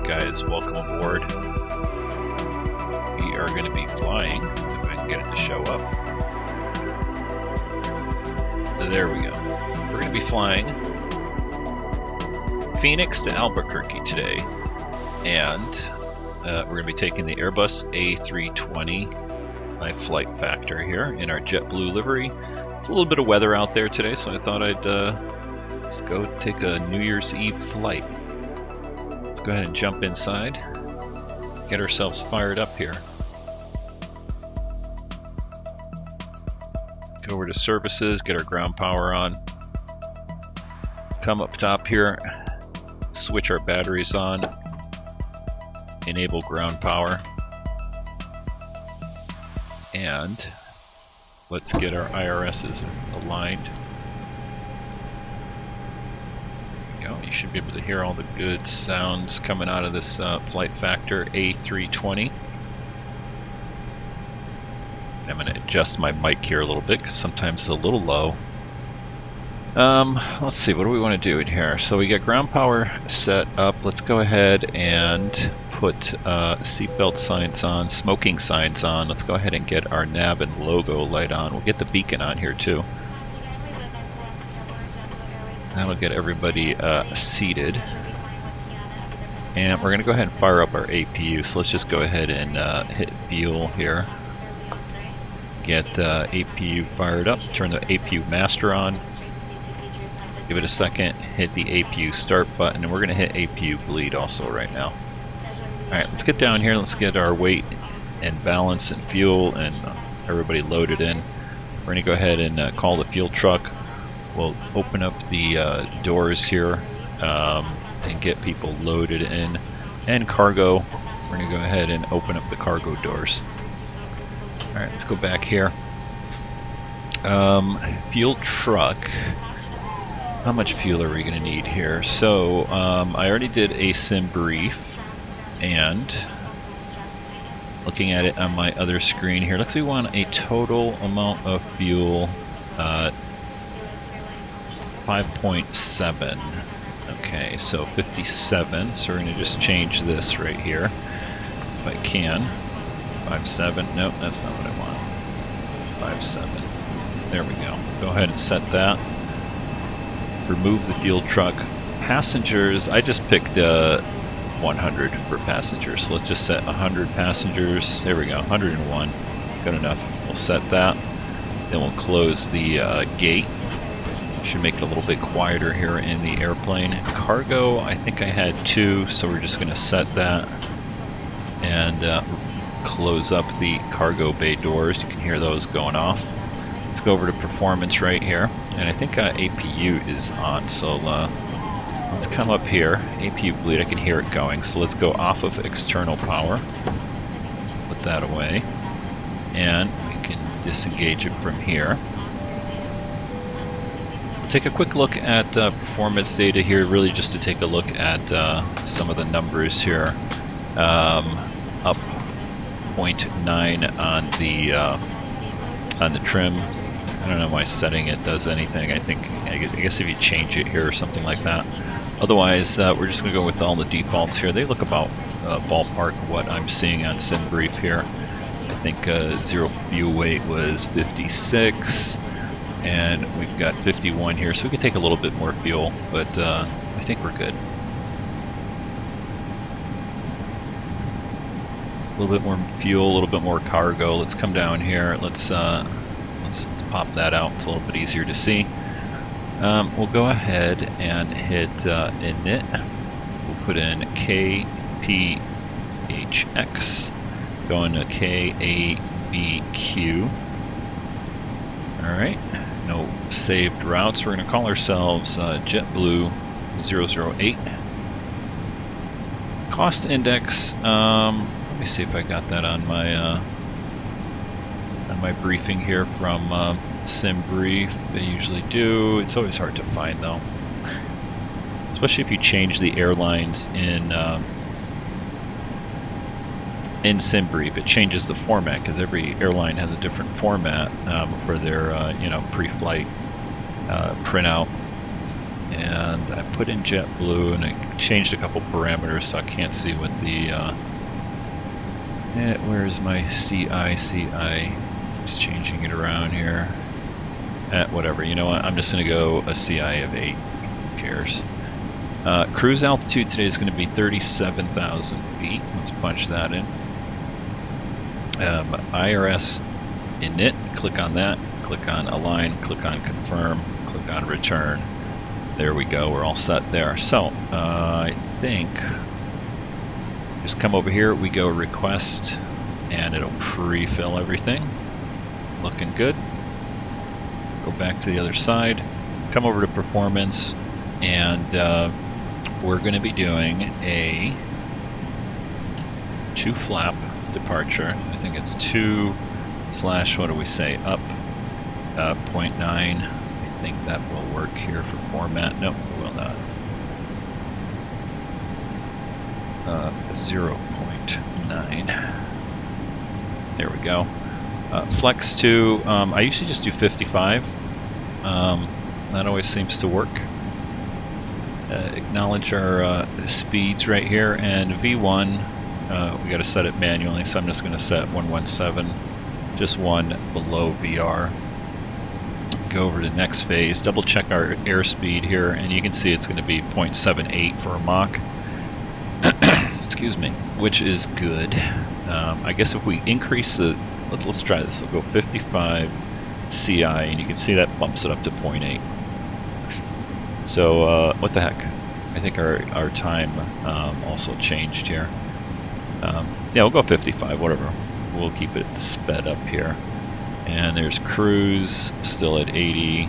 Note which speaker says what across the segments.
Speaker 1: guys, welcome aboard. We are going to be flying, if I can get it to show up. There we go. We're going to be flying Phoenix to Albuquerque today, and we're going to be taking the Airbus A320, my FlightFactor here, in our JetBlue livery. It's a little bit of weather out there today, so I thought I'd let's go take a New Year's Eve flight. Let's go ahead and jump inside, get ourselves fired up here. Go over to services, get our ground power on. Come up top here, switch our batteries on, enable ground power, and let's get our IRSs aligned. You should be able to hear all the good sounds coming out of this FlightFactor A320. I'm going to adjust my mic here a little bit because sometimes it's a little low. Let's see, what do we want to do in here? So we got ground power set up. Let's go ahead and put seatbelt signs on, smoking signs on. Let's go ahead and get our nav and logo light on. We'll get the beacon on here too. That'll get everybody seated. And we're going to go ahead and fire up our APU. So let's just go ahead and hit fuel here. Get APU fired up. Turn the APU master on. Give it a second. Hit the APU start button. And we're going to hit APU bleed also right now. Alright, let's get down here. Let's get our weight and balance and fuel and everybody loaded in. We're going to go ahead and call the fuel truck. We'll open up the doors here and get people loaded in. And cargo, we're going to go ahead and open up the cargo doors. Alright, let's go back here. Fuel truck. How much fuel are we going to need here? So, I already did a sim brief, and looking at it on my other screen here, looks like we want a total amount of fuel 5.7. Okay, so 57. So we're going to just change this right here if I can. 5.7. Nope, that's not what I want. 5.7. There we go. Go ahead and set that. Remove the fuel truck. Passengers, I just picked 100 for passengers. So let's just set 100 passengers. There we go, 101. Good enough. We'll set that. Then we'll close the gate. Should make it a little bit quieter here in the airplane. Cargo, I think I had 2, so we're just going to set that and close up the cargo bay doors. You can hear those going off. Let's go over to performance right here, and I think APU is on, so let's come up here. APU bleed, I can hear it going, so let's go off of external power. Put that away, and we can disengage it from here. Take a quick look at performance data here, really just to take a look at some of the numbers here. Up 0.9 on the trim. I don't know why setting it does anything. I guess if you change it here or something like that. Otherwise, we're just going to go with all the defaults here. They look about ballpark what I'm seeing on SimBrief here. I think zero fuel weight was 56. And we've got 51 here, so we can take a little bit more fuel, but I think we're good. A little bit more fuel, a little bit more cargo. Let's come down here. Let's pop that out. It's a little bit easier to see. We'll go ahead and hit init. We'll put in KPHX, going to KABQ. All right. No saved routes. We're going to call ourselves JetBlue 008. Cost index. Let me see if I got that on my briefing here from SimBrief. They usually do. It's always hard to find though, especially if you change the airlines in SimBrief. It changes the format because every airline has a different format for their pre-flight printout and I put in JetBlue, and I changed a couple parameters so I can't see what the where's my CI? Just changing it around here. Whatever, you know what, I'm just going to go a CI of 8. Who cares? Cruise altitude today is going to be 37,000 feet. Let's punch that in. IRS init, click on that, click on align, click on confirm, click on return. There we go, we're all set there. So, I think, just come over here, we go request, and it'll pre-fill everything. Looking good. Go back to the other side, come over to performance, and we're going to be doing a 2-flap departure. I think it's 2/ what do we say, up 0.9. I think that will work here for format. Nope, it will not. 0.9. There we go. Flex to, I usually just do 55. That always seems to work. Acknowledge our speeds right here, and V1, we got to set it manually, so I'm just going to set 117, just one below VR. Go over to next phase, double check our airspeed here, and you can see it's going to be 0.78 for a Mach. Excuse me, which is good. I guess if we increase the, let's try this. We'll go 55 CI, and you can see that bumps it up to 0.8. So what the heck? I think our time also changed here. Yeah, we'll go 55, whatever. We'll keep it sped up here. And there's cruise still at 80,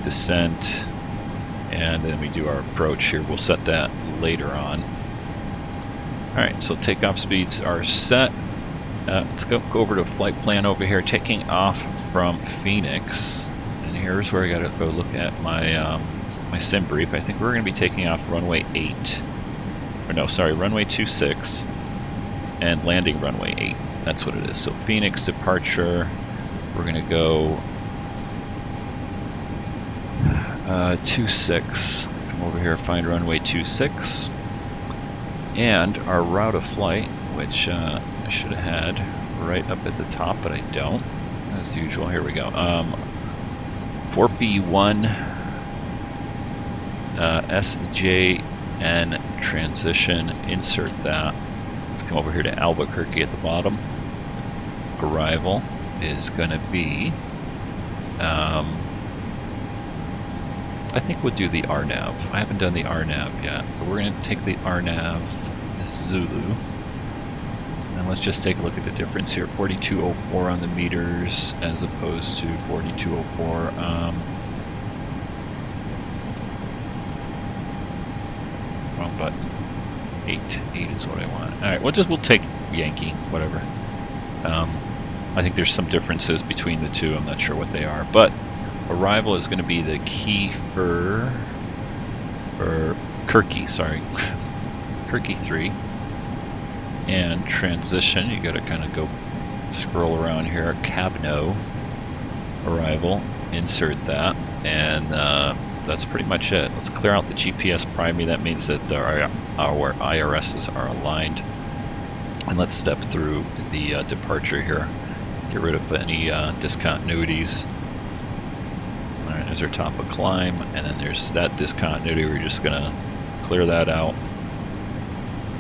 Speaker 1: descent, and then we do our approach here. We'll set that later on. All right, so takeoff speeds are set. Let's go over to flight plan over here, taking off from Phoenix. And here's where I gotta go look at my my sim brief. I think we're gonna be taking off runway 8. Or no, sorry, runway 26 and landing runway 8. That's what it is. So Phoenix departure, we're gonna go 26. Come over here, find runway 26. And our route of flight, which I should have had right up at the top, but I don't, as usual. Here we go. 4B1 SJN transition, insert that. Let's come over here to Albuquerque at the bottom. Arrival is going to be, I think we'll do the RNAV. I haven't done the RNAV yet, but we're going to take the RNAV Zulu. And let's just take a look at the difference here. 4204 on the meters as opposed to 4204. Wrong button. 8 is what I want. All right, we'll take Yankee, whatever. I think there's some differences between the two. I'm not sure what they are, but arrival is going to be the key for Kirky, sorry, Kirky 3. And transition, you got to kind of go scroll around here. Cabno arrival, insert that, and that's pretty much it. Let's clear out the GPS priming. That means that our IRSs are aligned. And let's step through the departure here. Get rid of any discontinuities. All right, there's our top of climb, and then there's that discontinuity. We're just gonna clear that out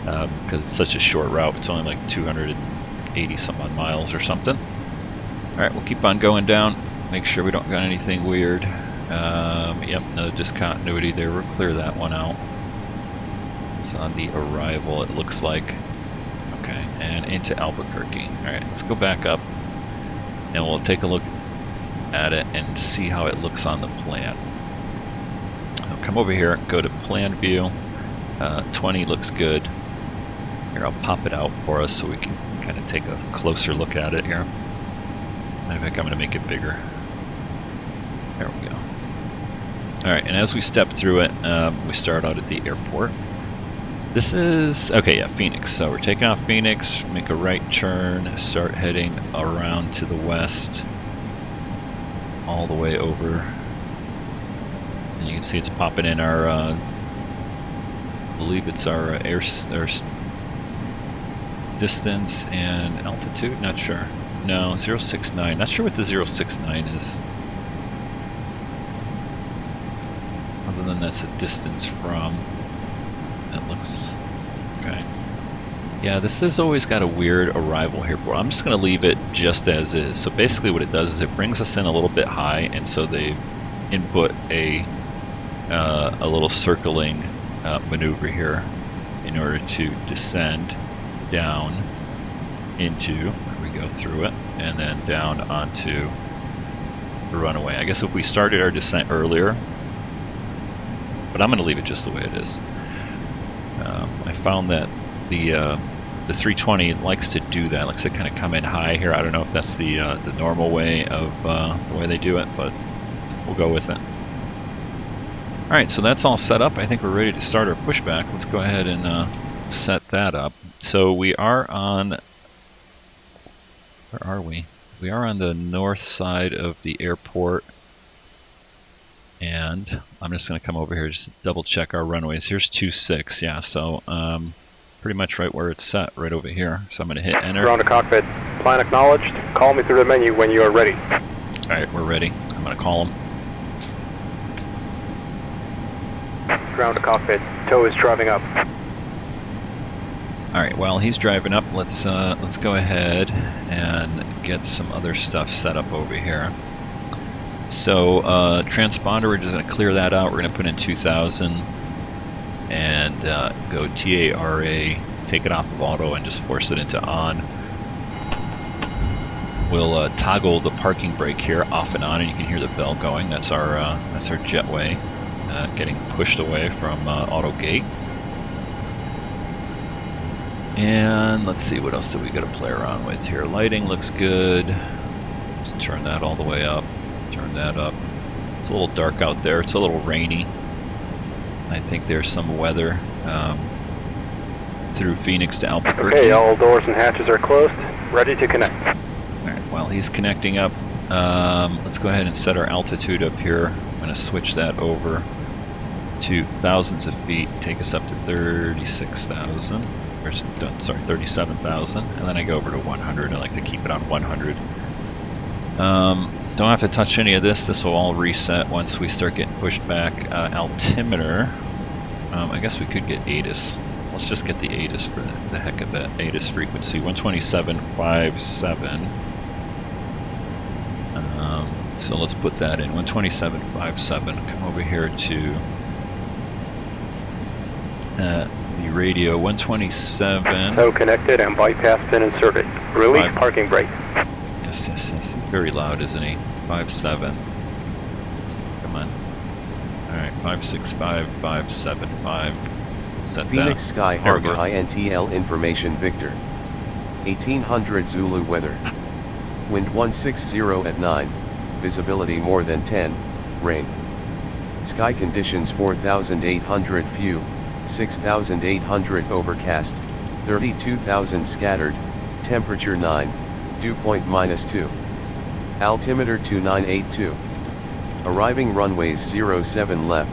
Speaker 1: because it's such a short route. It's only like 280 some odd miles or something. All right, we'll keep on going down. Make sure we don't got anything weird. Yep, no discontinuity there. We'll clear that one out. It's on the arrival, it looks like. Okay, and into Albuquerque. All right, let's go back up, and we'll take a look at it and see how it looks on the plan. I'll come over here, go to plan view. 20 looks good. Here, I'll pop it out for us so we can kind of take a closer look at it here. I think I'm going to make it bigger. There we go. Alright, and as we step through it, we start out at the airport. This is, okay, yeah, Phoenix. So we're taking off Phoenix, make a right turn, start heading around to the west, all the way over And you can see it's popping in our, I believe it's our air distance and altitude, not sure. No, 069, not sure what the 069 is. Other than that's a distance from, it looks, okay. Yeah, this has always got a weird arrival here. I'm just going to leave it just as is. So basically what it does is it brings us in a little bit high, and so they input a little circling maneuver here in order to descend down into, we go through it, and then down onto the runway. I guess if we started our descent earlier, but I'm going to leave it just the way it is. I found that the 320 likes to do that, likes to kind of come in high here. I don't know if that's the normal way of the way they do it, but we'll go with it. All right, so that's all set up. I think we're ready to start our pushback. Let's go ahead and set that up. So we are on, where are we? We are on the north side of the airport. And I'm just going to come over here, just double check our runways. Here's 26, yeah, so pretty much right where it's set, right over here. So I'm going to hit enter.
Speaker 2: Ground to cockpit, plan acknowledged. Call me through the menu when you are ready.
Speaker 1: All right, we're ready. I'm going to call him.
Speaker 2: Ground to cockpit, tow is driving up.
Speaker 1: All right, while he's driving up, let's go ahead and get some other stuff set up over here. So transponder, we're just going to clear that out. We're going to put in 2000 and go TARA, take it off of auto and just force it into on. We'll toggle the parking brake here off and on, and you can hear the bell going. That's our jetway getting pushed away from auto gate. And let's see, what else do we got to play around with here? Lighting looks good. Just turn that all the way up. Turn that up. It's a little dark out there. It's a little rainy. I think there's some weather through Phoenix to Albuquerque.
Speaker 2: Okay, all doors and hatches are closed. Ready to connect.
Speaker 1: All right, while he's connecting up, let's go ahead and set our altitude up here. I'm going to switch that over to thousands of feet. Take us up to 36,000. Sorry, 37,000. And then I go over to 100. I like to keep it on 100. Don't have to touch any of this. This will all reset once we start getting pushed back. Altimeter, I guess we could get ATIS. Let's just get the ATIS for the heck of it. ATIS frequency, 127.57. So let's put that in, 127.57. Come over here to the radio, 127.
Speaker 2: So connected and bypass pin inserted. Release parking brake.
Speaker 1: Yes, yes, yes. He's very loud, isn't he? 57. Come on. Alright, 565, 575. Set
Speaker 3: Phoenix
Speaker 1: that.
Speaker 3: Sky Harbor INTL information Victor. 1800 Zulu weather. Wind 160 at 9. Visibility more than 10. Rain. Sky conditions 4800 few. 6800 overcast. 32,000 scattered. Temperature 9. Dew point -2. Altimeter 2982. Arriving runways 07 left,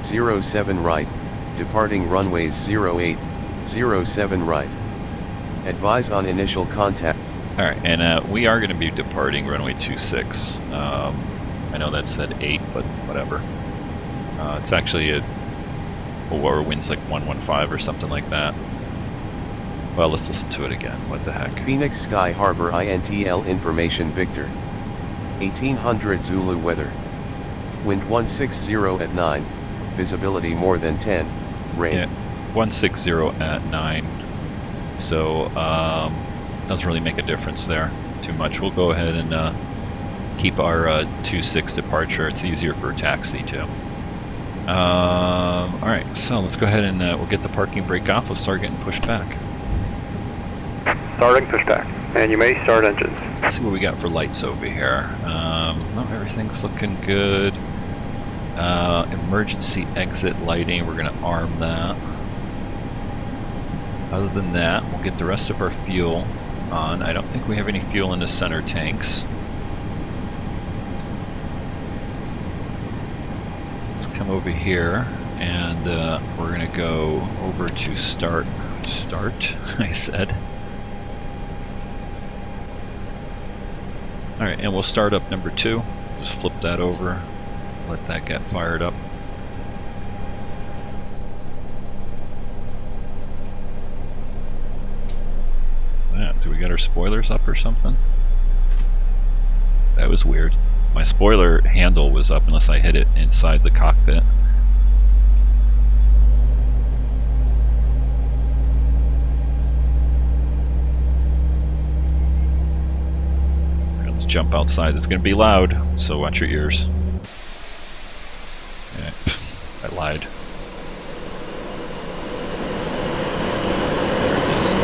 Speaker 3: 07 right, departing runways 08, 07 right. Advise on initial contact.
Speaker 1: Alright, and we are going to be departing runway 26. I know that said 8, but whatever. It's actually our wind's like 115 or something like that. Well, let's listen to it again. What the heck?
Speaker 3: Phoenix Sky Harbor INTL information Victor. 1800 Zulu weather. Wind 160 at 9. Visibility more than 10. Rain.
Speaker 1: Yeah, 160 at 9. So, doesn't really make a difference there too much. We'll go ahead and keep our 26 departure. It's easier for a taxi too. Alright, so let's go ahead and we'll get the parking brake off. We'll start getting pushed back.
Speaker 2: Starting pushback, and you may start engines.
Speaker 1: Let's see what we got for lights over here. No, everything's looking good. Emergency exit lighting, we're going to arm that. Other than that, we'll get the rest of our fuel on. I don't think we have any fuel in the center tanks. Let's come over here, and we're gonna go over to start, I said. Alright, and we'll start up number 2. Just flip that over, let that get fired up. Yeah, do we got our spoilers up or something? That was weird. My spoiler handle was up unless I hit it inside the cockpit. Let's jump outside. It's going to be loud, so watch your ears. Yeah, I lied. There it is.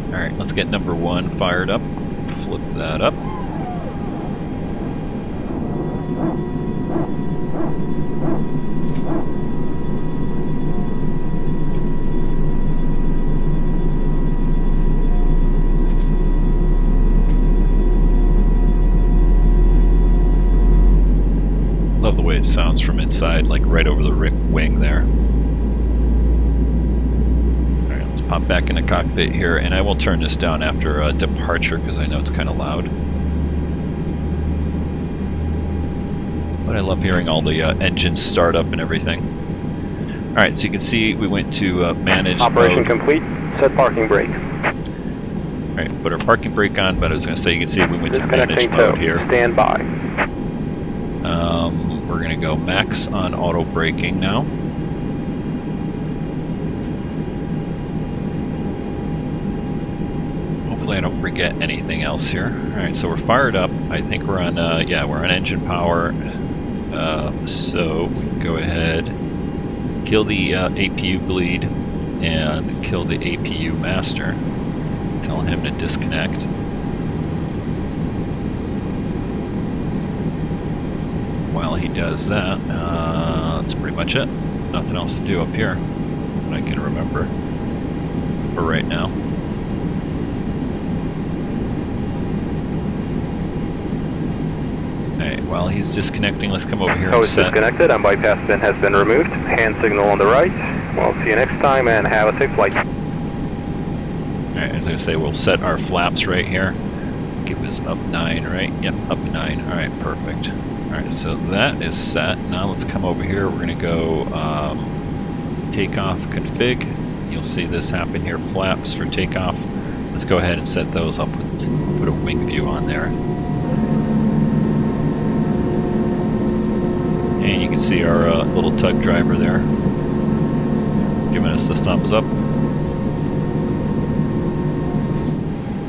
Speaker 1: Alright, let's get number 1 fired up. Flip that up. Love the way it sounds from inside, like right over the wing there. Alright, let's pop back in the cockpit here, and I will turn this down after departure because I know it's kind of loud. But I love hearing all the engines start up and everything. Alright, so you can see we went to manage
Speaker 2: Operation
Speaker 1: mode.
Speaker 2: complete. Set parking brake.
Speaker 1: Alright, put our parking brake on, but I was going to say you can see we went to manage
Speaker 2: Disconnecting
Speaker 1: mode
Speaker 2: tow.
Speaker 1: here.
Speaker 2: Stand by.
Speaker 1: We're going to go max on auto braking now. Hopefully I don't forget anything else here. Alright, so we're fired up. I think we're on, yeah, we're on engine power. So we can go ahead, kill the APU bleed, and kill the APU master. Tell him to disconnect. While he does that, that's pretty much it. Nothing else to do up here that I can remember for right now. Alright, while he's disconnecting, let's come over here
Speaker 2: Tow
Speaker 1: and
Speaker 2: is
Speaker 1: set.
Speaker 2: disconnected and bypass pin has been removed. Hand signal on the right. We'll see you next time and have a safe flight.
Speaker 1: Alright, as I say, we'll set our flaps right here. Give us up 9, right? Yep, up 9. Alright, perfect. Alright, so that is set. Now let's come over here. We're going to go takeoff config. You'll see this happen here, flaps for takeoff. Let's go ahead and set those up with, put a wing view on there. And you can see our little tug driver there giving us the thumbs up.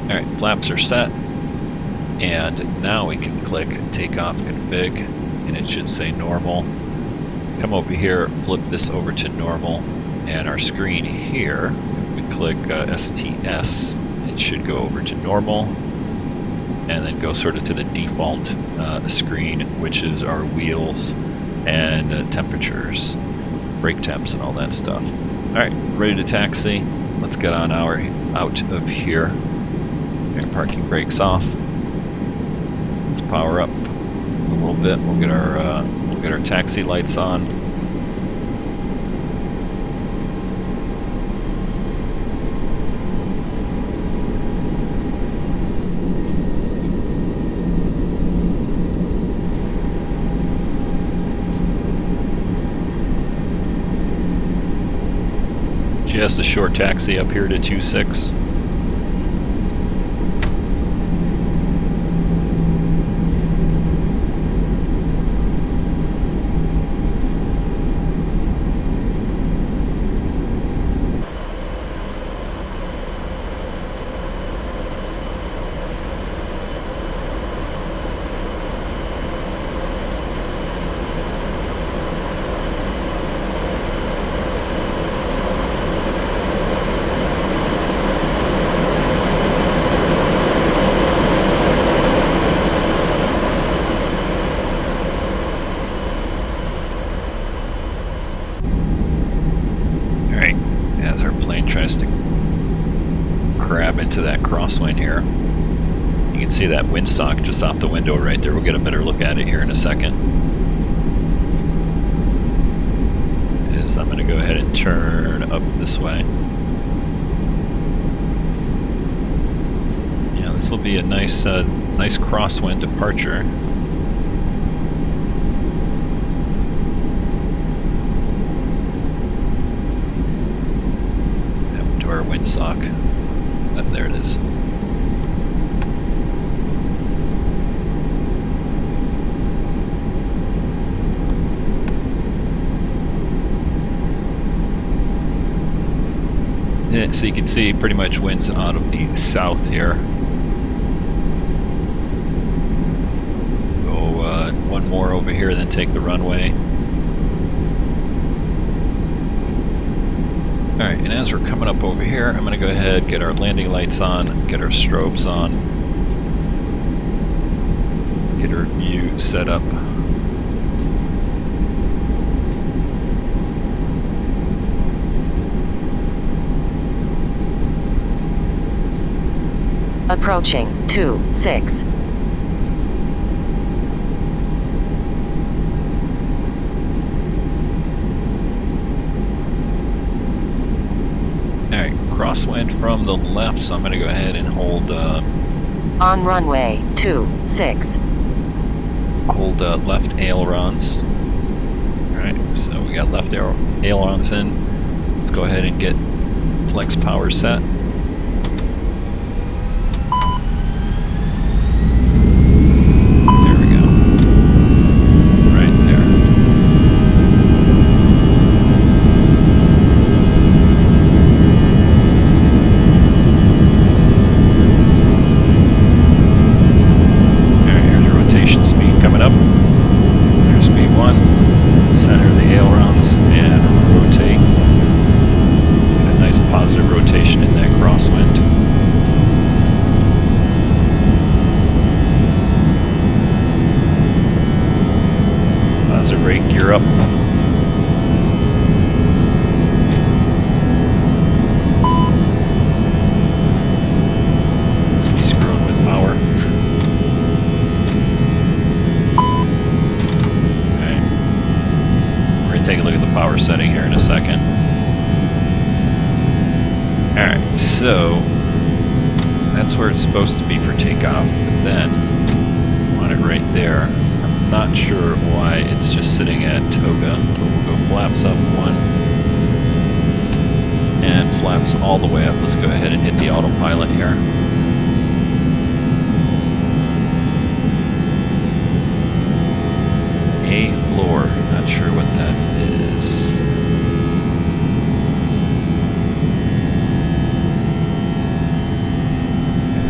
Speaker 1: Alright, flaps are set. And now we can click takeoff config, and it should say normal. Come over here, flip this over to normal, and our screen here, if we click STS, it should go over to normal, and then go sort of to the default screen, which is our wheels and temperatures, brake temps, and all that stuff. Alright, ready to taxi. Let's get on out of here. And parking brakes off. Let's power up a little bit. We'll get our taxi lights on. Just a short taxi up here to 26. to that crosswind here. You can see that windsock just out the window right there. We'll get a better look at it here in a second. I'm going to go ahead and turn up this way. Yeah, this will be a nice crosswind departure. Up to our windsock. There it is. Yeah, so you can see pretty much winds out of the south here. Go one more over here, then take the runway. Alright, and as we're coming up over here, I'm going to go ahead, get our landing lights on, get our strobes on, get our view set up.
Speaker 4: Approaching 26.
Speaker 1: Alright, crosswind from the left, so I'm going to go ahead and hold
Speaker 4: on runway 26.
Speaker 1: Hold left ailerons. Alright, so we got left ailerons in. Let's go ahead and get flex power set. Setting here in a second. Alright, so that's where it's supposed to be for takeoff, but then I want it right there. I'm not sure why it's just sitting at toga, but we'll go flaps up one and flaps all the way up. Let's go ahead and hit the autopilot here. A floor, not sure what that is.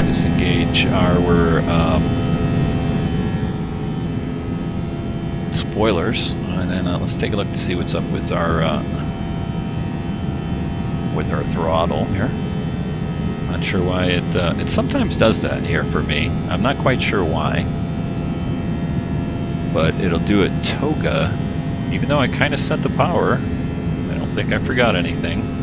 Speaker 1: Disengage our spoilers, and then let's take a look to see what's up with our throttle here. Not sure why it sometimes does that here for me. I'm not quite sure why, but it'll do it toga, even though I kind of set the power. I don't think I forgot anything.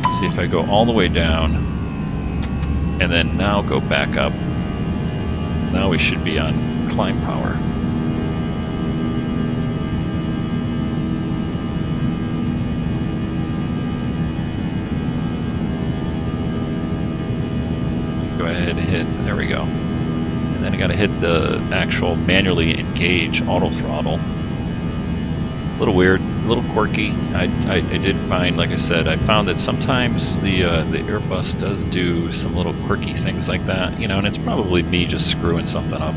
Speaker 1: Let's see if I go all the way down and then now go back up. Now we should be on climb power. Go ahead and hit, there we go. And then I gotta hit the actual manually engage auto throttle. A little weird, a little quirky. I did find, like I said, I found that sometimes the Airbus does do some little quirky things like that, you know, and it's probably me just screwing something up,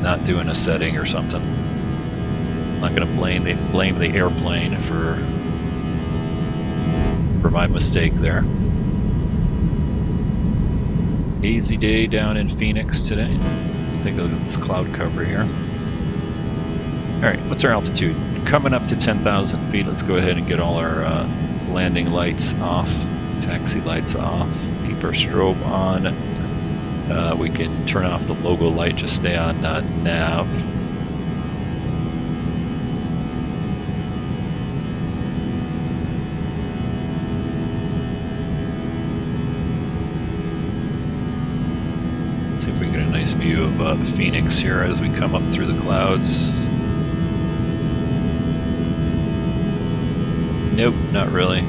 Speaker 1: not doing a setting or something. I'm not gonna blame the airplane for my mistake there. Hazy day down in Phoenix today. Let's take a look at this cloud cover here. Alright, what's our altitude? Coming up to 10,000 feet. Let's go ahead and get all our landing lights off, taxi lights off, keep our strobe on. We can turn off the logo light, just stay on nav. Let's see if we get a nice view of Phoenix here as we come up through the clouds. Nope, not really.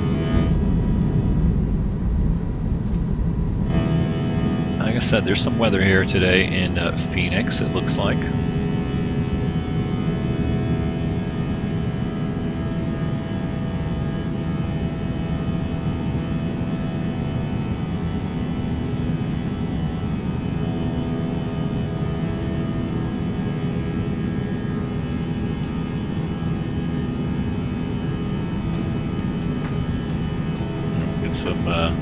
Speaker 1: Like I said, there's some weather here today in Phoenix, it looks like.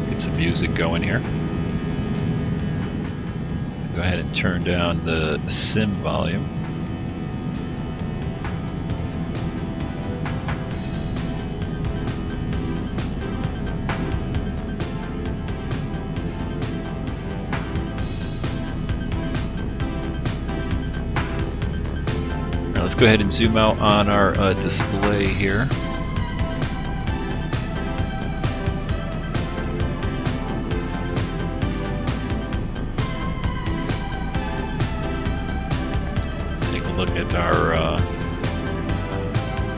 Speaker 1: Get some music going here. Go ahead and turn down the sim volume. Now let's go ahead and zoom out on our display here. Look at our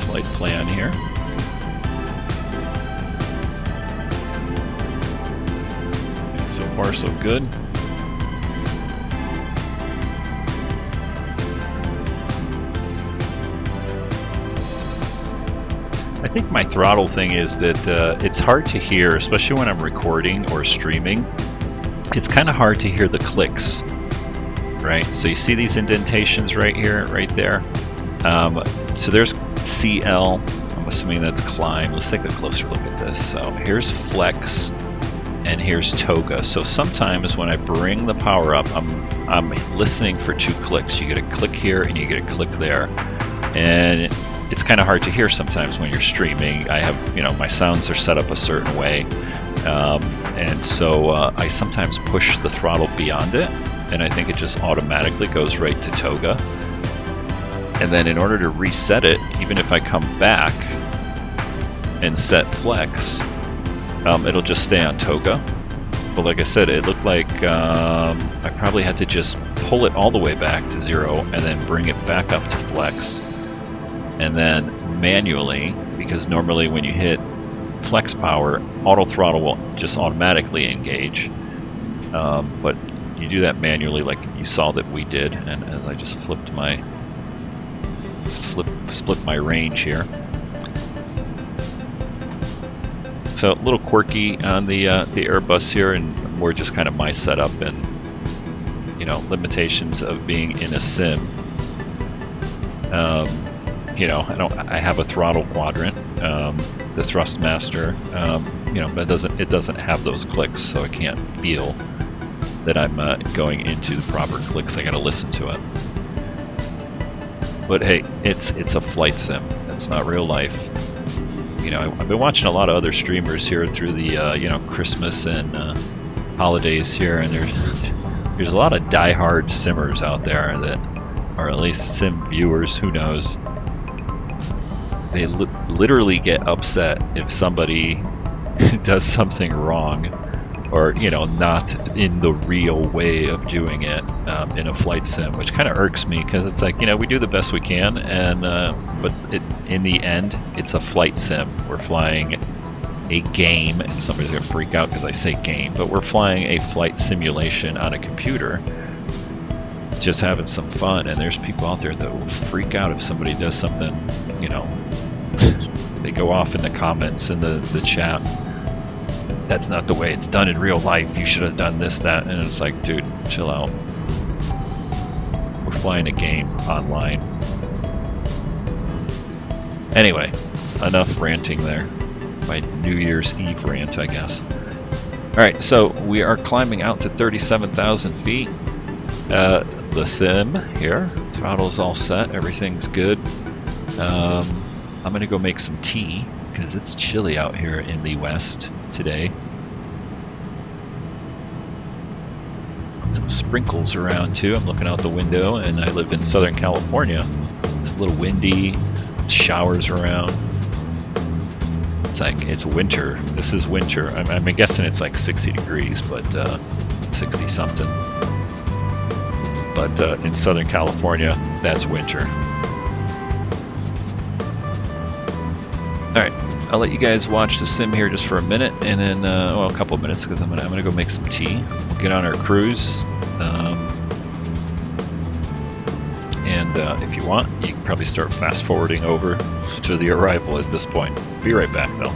Speaker 1: flight plan here. Okay, so far so good. I think my throttle thing is that it's hard to hear, especially when I'm recording or streaming. It's kind of hard to hear the clicks. Right, so you see these indentations right here, right there. So there's CL. I'm assuming that's climb. Let's take a closer look at this. So here's flex, and here's toga. So sometimes when I bring the power up, I'm listening for two clicks. You get a click here, and you get a click there, and it's kind of hard to hear sometimes when you're streaming. I have, my sounds are set up a certain way, and so I sometimes push the throttle beyond it. And I think it just automatically goes right to toga. And then in order to reset it, even if I come back and set flex, it'll just stay on toga. But like I said, it looked like I probably had to just pull it all the way back to 0 and then bring it back up to flex. And then manually, because normally when you hit flex power, auto throttle will just automatically engage. But you do that manually like you saw that we did, and I just flipped my split my range here. So a little quirky on the Airbus here, and more just kind of my setup and limitations of being in a sim. I have a throttle quadrant, the thrust master, but it doesn't have those clicks, so I can't feel that I'm going into the proper clicks. I gotta listen to it. But hey, it's a flight sim. It's not real life. I've been watching a lot of other streamers here through the Christmas and holidays here, and there's a lot of diehard simmers out there that, or at least sim viewers, who knows. They literally get upset if somebody does something wrong, or not in the real way of doing it in a flight sim, which kind of irks me, because it's like, we do the best we can, and but in the end, it's a flight sim. We're flying a game, and somebody's gonna freak out because I say game, but we're flying a flight simulation on a computer, just having some fun. And there's people out there that will freak out if somebody does something, they go off in the comments in the chat. That's not the way it's done in real life. You should have done this, that. And it's like, dude, chill out. We're flying a game online. Anyway, enough ranting there. My New Year's Eve rant, I guess. Alright, so we are climbing out to 37,000 feet. The sim here. Throttle's all set. Everything's good. I'm going to go make some tea, because it's chilly out here in the west today. Some sprinkles around too. I'm looking out the window, and I live in Southern California. It's a little windy, showers around. It's winter. This is winter. I'm guessing it's like 60 degrees, but 60 something. But in Southern California, that's winter. All right, I'll let you guys watch the sim here just for a minute, and then well, a couple of minutes, because I'm gonna go make some tea. We'll get on our cruise, and if you want, you can probably start fast forwarding over to the arrival at this point. Be right back, though.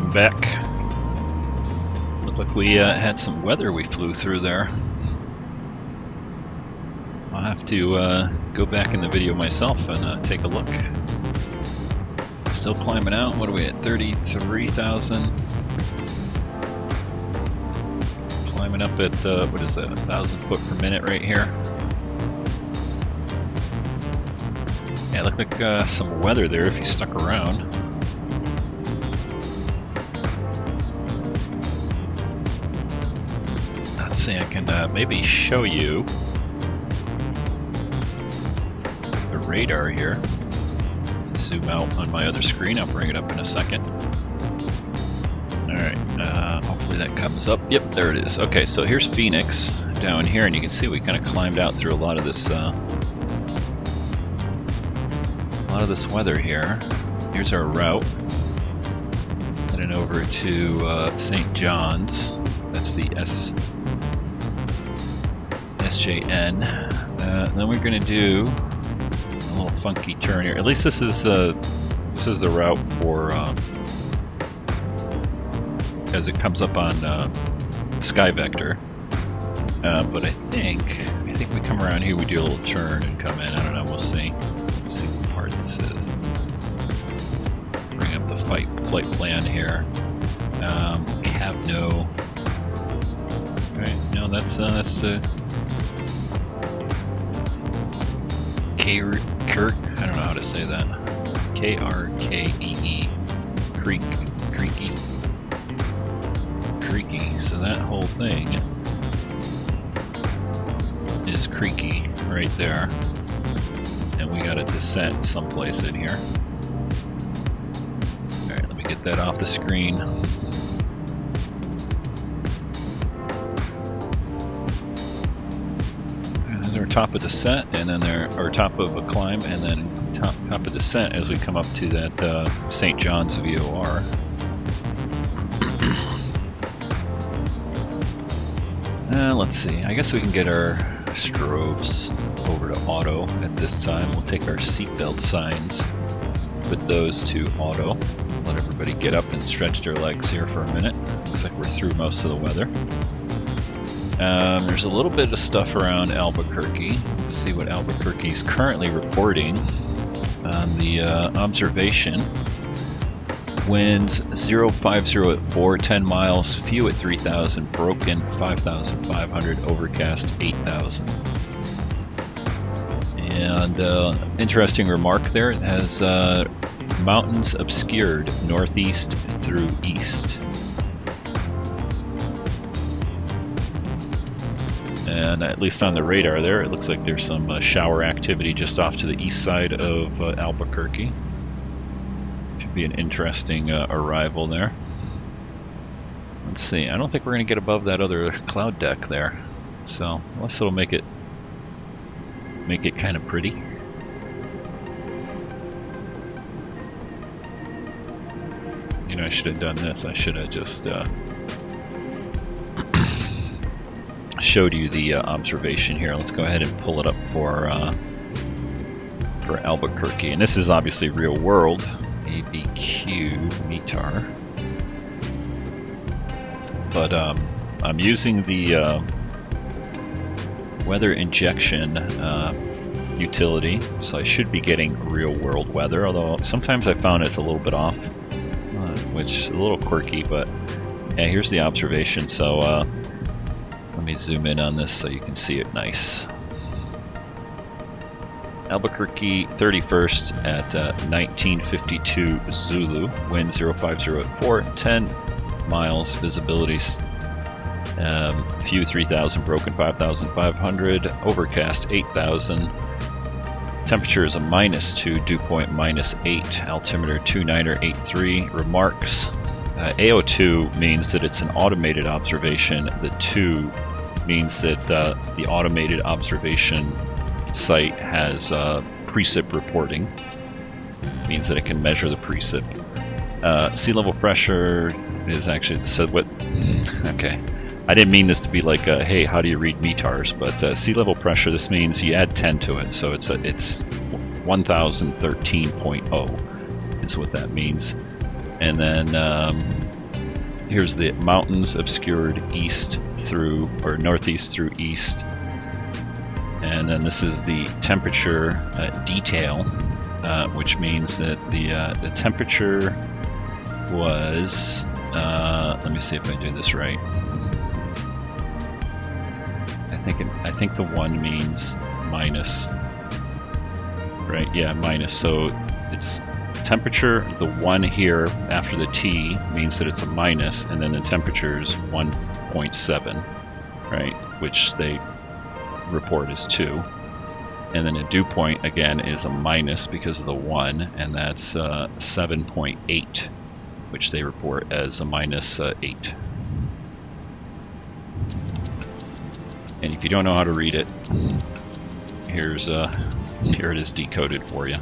Speaker 1: Welcome back. Looked like we had some weather we flew through there. I'll have to go back in the video myself and take a look. Still climbing out. What are we at? 33,000. Climbing up at, what is that, 1,000 foot per minute right here. Yeah, it looked like some weather there if you stuck around. Let's see, I can maybe show you the radar here. Zoom out on my other screen, I'll bring it up in a second. Alright, hopefully that comes up. Yep, there it is. Okay, so here's Phoenix down here, and you can see we kind of climbed out through a lot of this weather here. Here's our route. Heading over to St. John's. That's the SJN. Then we're going to do a little funky turn here. At least this is the route for as it comes up on SkyVector. But I think we come around here, we do a little turn and come in. I don't know. We'll see. Let's see what part this is. Bring up the flight plan here. Cavno. Right. No, that's the Kirk. I don't know how to say that. KRKEE. Creaky. So that whole thing is creaky right there, and we got a descent someplace in here. All right, let me get that off the screen. There's our top of descent, and then our top of a climb, and then top of descent as we come up to that St. John's VOR. Let's see, I guess we can get our strobes over to auto at this time. We'll take our seatbelt signs, put those to auto, let everybody get up and stretch their legs here for a minute. Looks like we're through most of the weather. There's a little bit of stuff around Albuquerque. Let's see what Albuquerque is currently reporting on the observation. Winds 050 at 4, 10 miles, few at 3,000, broken 5,500, overcast 8,000. And interesting remark there, it has mountains obscured northeast through east. And at least on the radar there, it looks like there's some shower activity just off to the east side of Albuquerque. Be an interesting arrival there. Let's see, I don't think we're going to get above that other cloud deck there, so unless it'll make it kind of pretty. You know, I should have done this. I should have just showed you the observation here. Let's go ahead and pull it up for Albuquerque, and this is obviously real world. ABQ METAR, but I'm using the weather injection utility, so I should be getting real world weather, although sometimes I found it's a little bit off, which is a little quirky, but yeah, here's the observation. So let me zoom in on this so you can see it nice. Albuquerque 31st at 1952 Zulu, wind 050 at 4, 10 miles, visibility few 3,000, broken 5,500, overcast 8,000, temperature is a -2, dew point -8, altimeter 2983, remarks. AO2 means that it's an automated observation, the 2 means that the automated observation site has precip reporting, means that it can measure the precip. Sea level pressure is actually said what. Okay, I didn't mean this to be like hey, how do you read METARs? But sea level pressure, this means you add 10 to it, so it's 1013.0 is what that means. And then here's the mountains obscured east through, or northeast through east. And then this is the temperature detail, which means that the temperature was, let me see if I do this right. I think the 1 means minus, right? Yeah, minus. So it's temperature, the 1 here after the T means that it's a minus, and then the temperature is 1.7, right? Which they report as 2. And then a dew point again is a minus because of the 1, and that's 7.8, which they report as a minus 8. And if you don't know how to read it, here it is decoded for you.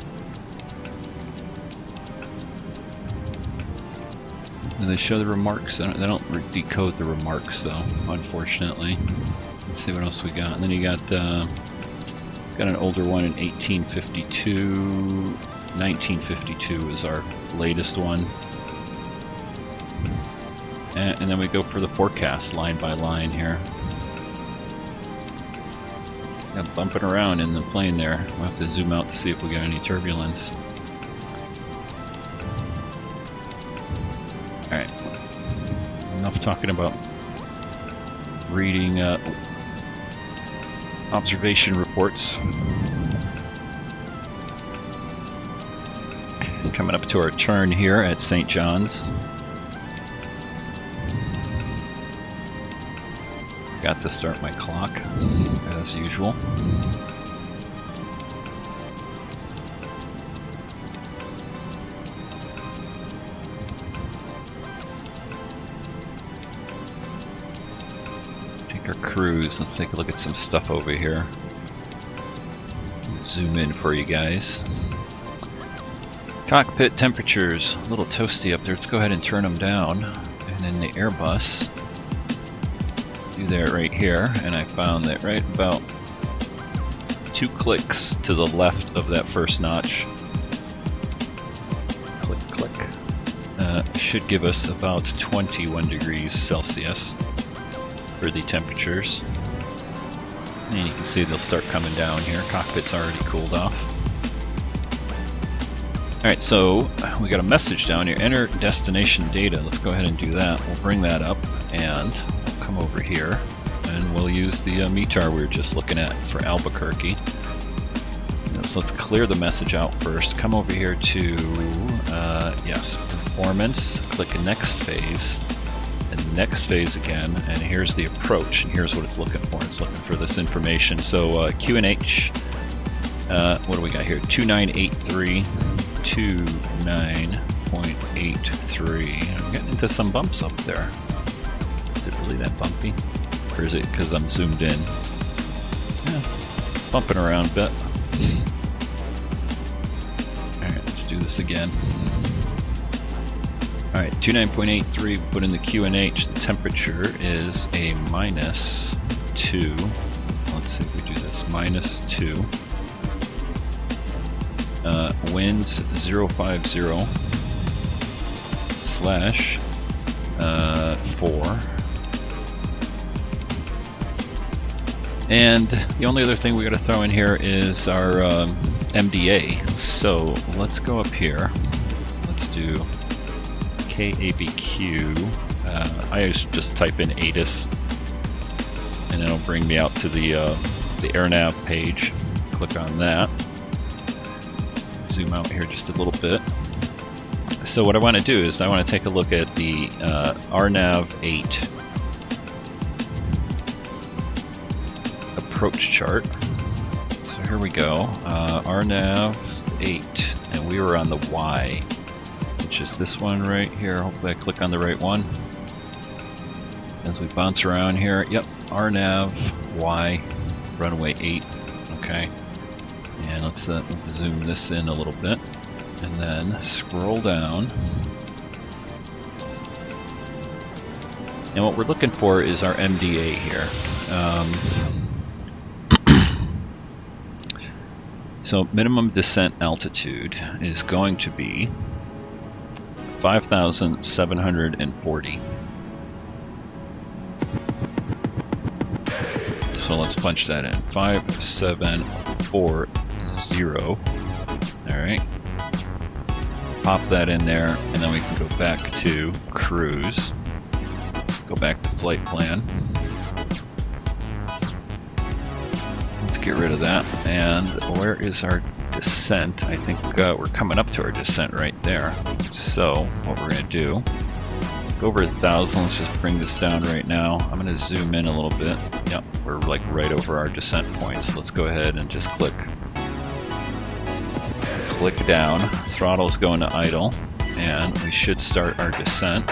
Speaker 1: And they show the remarks. They don't decode the remarks though, unfortunately. Let's see what else we got. And then you got an older one in 1852. 1952 is our latest one. And then we go for the forecast line by line here. Bumping around in the plane there. We'll have to zoom out to see if we got any turbulence. Alright. Enough talking about reading observation reports. Coming up to our turn here at St. John's. Got to start my clock, as usual. Take our cruise. Let's take a look at some stuff over here. Zoom in for you guys. Cockpit temperatures, a little toasty up there. Let's go ahead and turn them down. And then the Airbus. Do that right here, and I found that right about 2 clicks to the left of that first notch, click, click, should give us about 21 degrees Celsius for the temperatures. And you can see they'll start coming down here. Cockpit's already cooled off. Alright, so we got a message down here, enter destination data. Let's go ahead and do that. We'll bring that up and come over here, and we'll use the METAR we were just looking at for Albuquerque. So let's clear the message out first. Come over here to, yes, performance, click next phase, and next phase again, and here's the approach, and here's what it's looking for. It's looking for this information. So QNH, what do we got here? 2983, 29.83. I'm getting into some bumps up there. Is it really that bumpy? Or is it because I'm zoomed in? Yeah, bumping around a bit. Alright, let's do this again. Alright, 29.83, put in the QNH. The temperature is a minus 2. Let's see if we do this. Minus 2. Winds 050 slash 4. And the only other thing we got to throw in here is our MDA. So let's go up here. Let's do KABQ. I just type in ATIS, and it'll bring me out to the AirNav page. Click on that. Zoom out here just a little bit. So what I want to do is I want to take a look at the RNAV 8 approach chart. So here we go, RNAV 8, and we were on the Y, which is this one right here. Hopefully I click on the right one. As we bounce around here, yep, RNAV Y, runway 8, okay. And let's zoom this in a little bit, and then scroll down. And what we're looking for is our MDA here. So minimum descent altitude is going to be 5,740. let's punch that in. 5740. Alright. Pop that in there, and then we can go back to cruise. Go back to flight plan. Let's get rid of that. And where is our descent? I think we're coming up to our descent right there. So what we're going to do, go over 1,000. Let's just bring this down right now. I'm going to zoom in a little bit. Yep, we're like right over our descent points. Let's go ahead and just click down. Throttle's going to idle, and we should start our descent.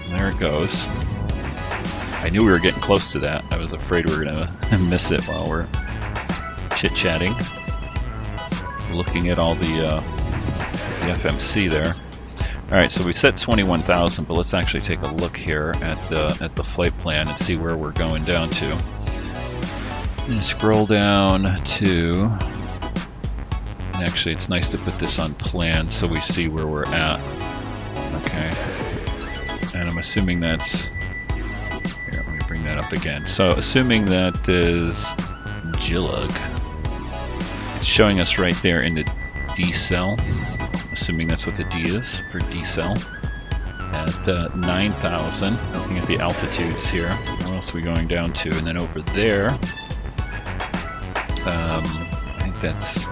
Speaker 1: There it goes. I knew we were getting close to that. I was afraid we were going to miss it while we're chit-chatting, looking at all the FMC there. Alright, so we set 21,000, but let's actually take a look here at the flight plan and see where we're going down to. And scroll down to... Actually, it's nice to put this on plan so we see where we're at. Okay. And I'm assuming that's... Here, let me bring that up again. So, assuming that is Gilug, it's showing us right there in the D cell. Assuming that's what the D is for D cell. At 9,000. Looking at the altitudes here. What else are we going down to? And then over there, I think that's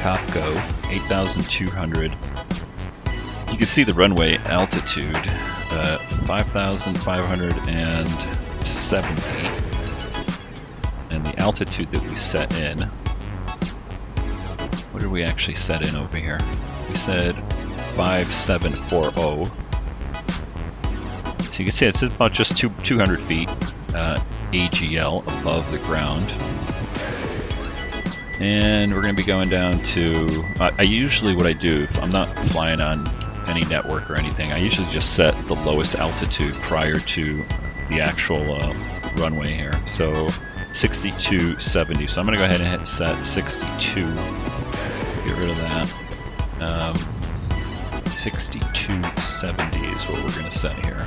Speaker 1: KABQ, 8,200. You can see the runway altitude, 5,570. And the altitude that we set in, what did we actually set in over here? We said 5740. So you can see it's about just 200 feet AGL above the ground. And we're going to be going down to, I usually, what I do, if I'm not flying on any network or anything, I usually just set the lowest altitude prior to the actual runway here. So 6270. So I'm going to go ahead and hit set 62. Get rid of that. 6270 is what we're going to set here.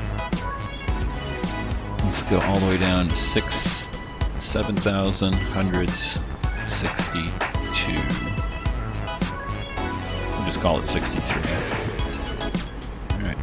Speaker 1: Let's go all the way down to 7,000 hundreds. 62. We'll just call it 63. Alright.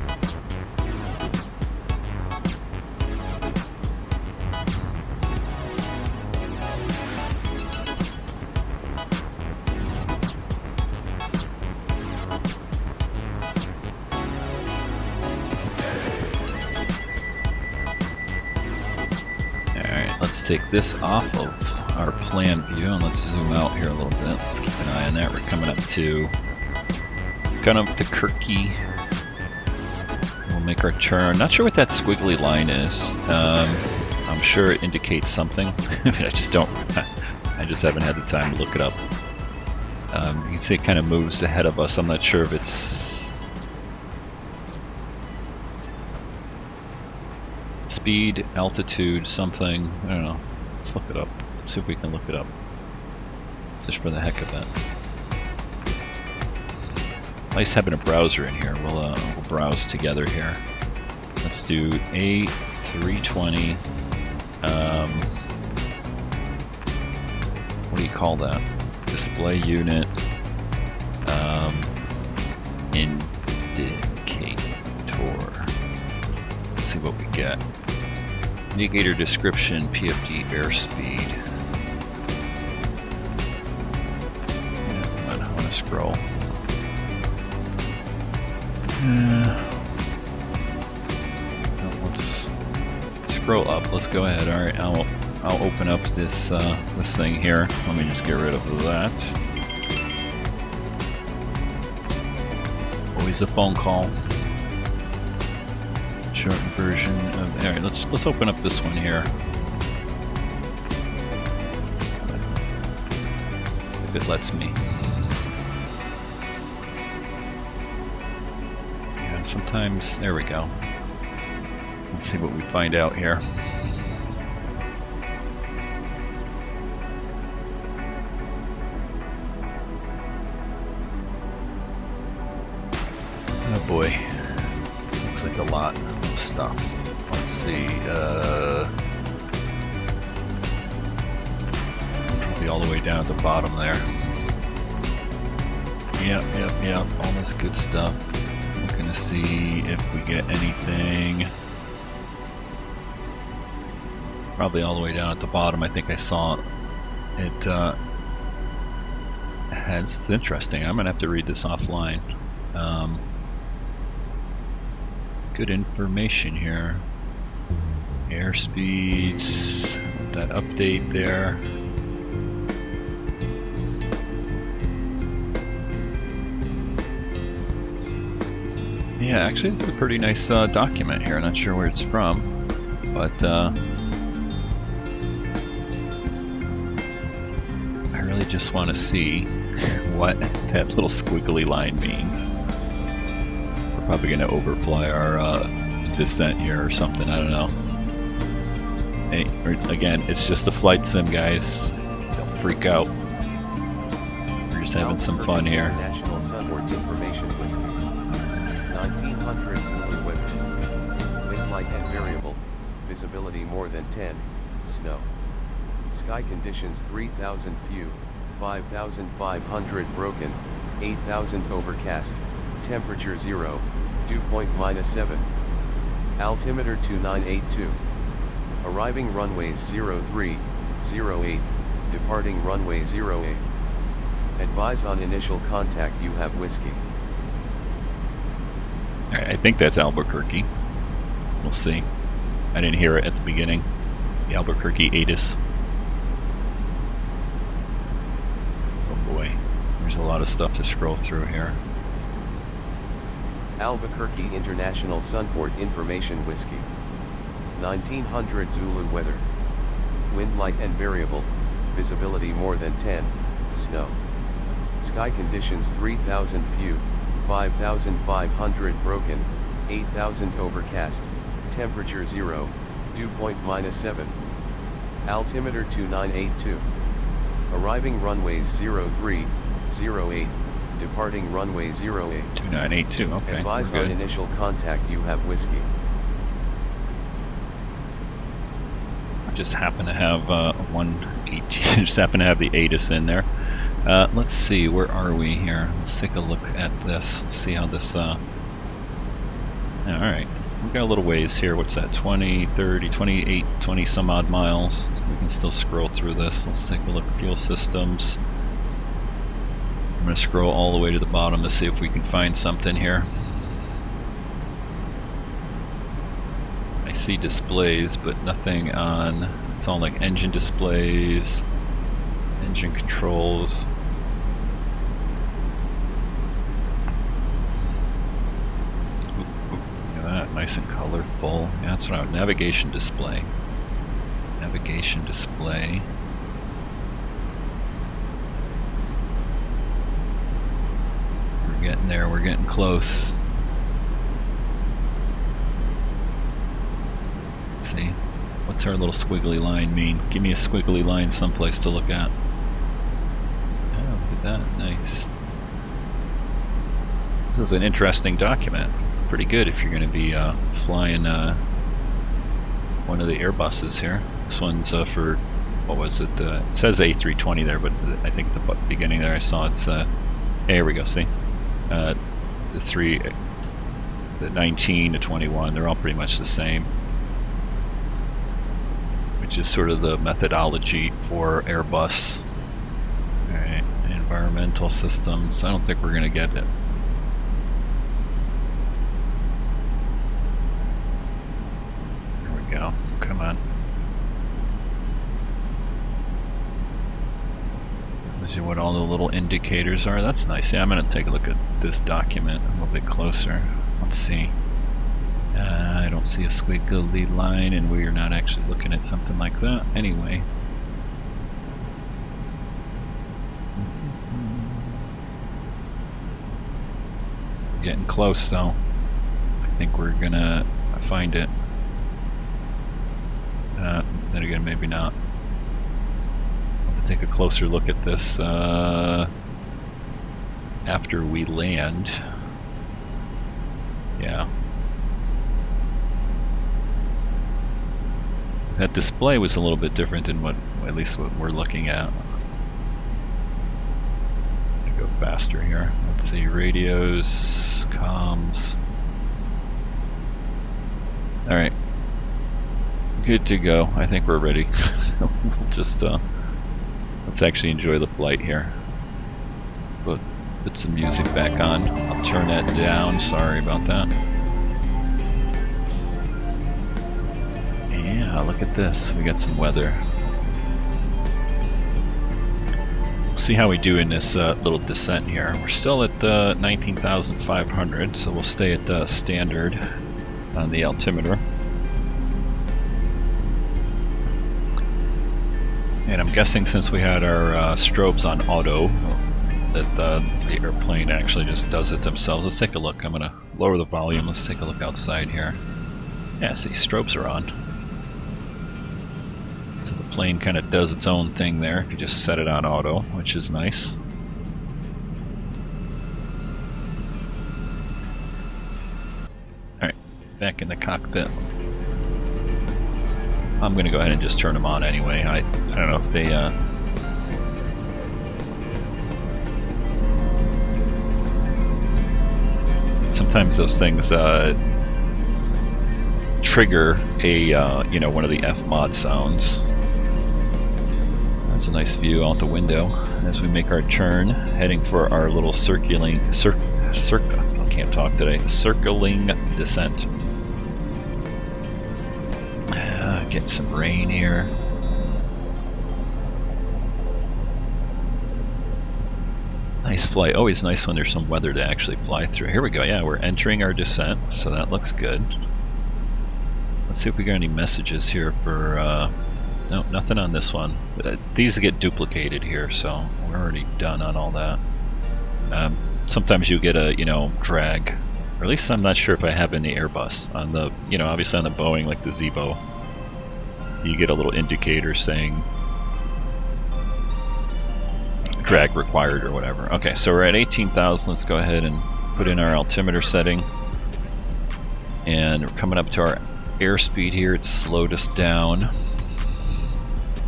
Speaker 1: Alright, let's take this off of our plan view and let's zoom out here a little bit. Let's keep an eye on that. We're coming up to Kirky. We'll make our turn. Not sure what that squiggly line is. I'm sure it indicates something, but I just haven't had the time to look it up. You can see it kind of moves ahead of us. I'm not sure if it's speed, altitude, something. I don't know. Let's look it up. See if we can look it up, just for the heck of it. Nice having a browser in here. We'll browse together here. Let's do A320. What do you call that? Display unit. Indicator. Let's see what we get. Indicator description, PFD airspeed. I want to scroll. Let's scroll up. Let's go ahead. All right, I'll open up this this thing here. Let me just get rid of that. Always a phone call. Shortened version of. All right, let's open up this one here. If it lets me. Yeah, sometimes. There we go. Let's see what we find out here. Oh boy. This looks like a lot of stuff. Let's see. Be all the way down at the bottom there. Yep. All this good stuff. Looking to see if we get anything. Probably all the way down at the bottom. I think I saw it. It's interesting. I'm gonna have to read this offline. Good information here. Airspeeds. That update there. Yeah, actually, it's a pretty nice document here. Not sure where it's from, but I really just want to see what that little squiggly line means. We're probably going to overfly our descent here or something. I don't know. Hey, again, it's just a flight sim, guys. Don't freak out. We're just having some fun here.
Speaker 3: National Sunboard Information Whiskey. 1900 Zulu weather. Wind light and variable. Visibility more than 10. Snow. Sky conditions 3,000 few. 5,500 broken. 8,000 overcast. Temperature 0. Dew point -7. Altimeter 2982. Arriving runways 03, 08. Departing runway 08. Advise on initial contact. You have whiskey.
Speaker 1: I think that's Albuquerque. We'll see. I didn't hear it at the beginning. The Albuquerque ATIS. Oh boy, there's a lot of stuff to scroll through here.
Speaker 3: Albuquerque International Sunport Information Whiskey. 1900 Zulu weather. Wind light and variable. Visibility more than 10. Snow. Sky conditions 3,000 few. 5,500 broken, 8,000 overcast, temperature 0, dew point -7. Altimeter 2982. Arriving runways 03, 08, departing runway 08.
Speaker 1: 2982, okay.
Speaker 3: Advise on initial contact. You have whiskey.
Speaker 1: I just happen to have just happen to have the ATIS in there. Let's see, where are we here? Let's take a look at this, see how this, alright, we've got a little ways here. What's that, 20, 30, 28, 20 some odd miles. We can still scroll through this. Let's take a look at fuel systems. I'm going to scroll all the way to the bottom to see if we can find something here. I see displays, but nothing on, it's all like engine displays. Engine controls. Look at that, nice and colorful. Yeah, that's what I would, navigation display. Navigation display. We're getting there, we're getting close. Let's see, what's our little squiggly line mean? Give me a squiggly line someplace to look at. That nice. This is an interesting document. Pretty good if you're going to be flying one of the Airbuses here. This one's for, what was it? It says A320 there, but I think the beginning there I saw it's here we go. See, the 19 to 21. They're all pretty much the same, which is sort of the methodology for Airbus. All right. Environmental systems. I don't think we're going to get it. There we go. Come on. Let's see what all the little indicators are. That's nice. Yeah, I'm going to take a look at this document a little bit closer. Let's see. I don't see a squiggly line, and we are not actually looking at something like that. Anyway. Getting close though. I think we're gonna find it. Then again, maybe not. I'll have to take a closer look at this after we land. Yeah. That display was a little bit different than what, at least what we're looking at. Go faster here. Let's see, radios, comms. All right, good to go. I think we're ready. We'll just let's actually enjoy the flight here. Put some music back on. I'll turn that down. Sorry about that. Yeah, look at this. We got some weather. See how we do in this little descent here. We're still at 19,500, so we'll stay at standard on the altimeter. And I'm guessing since we had our strobes on auto, that the airplane actually just does it themselves. Let's take a look. I'm going to lower the volume. Let's take a look outside here. Yeah, see, strobes are on. So the plane kind of does its own thing there if you just set it on auto, which is nice. Alright, back in the cockpit. I'm going to go ahead and just turn them on anyway. I don't know if they... Sometimes those things trigger a, you know, one of the F mod sounds. That's a nice view out the window as we make our turn, heading for our little circling descent. Getting some rain here. Nice flight. Always nice when there's some weather to actually fly through. Here we go. Yeah, we're entering our descent, so that looks good. Let's see if we got any messages here for... no, nothing on this one. These get duplicated here, so we're already done on all that. Sometimes you get a, you know, drag. Or at least I'm not sure if I have in the Airbus. On the, you know, obviously on the Boeing, like the Zibo, you get a little indicator saying drag required or whatever. Okay, so we're at 18,000. Let's go ahead and put in our altimeter setting. And we're coming up to our airspeed here. It's slowed us down.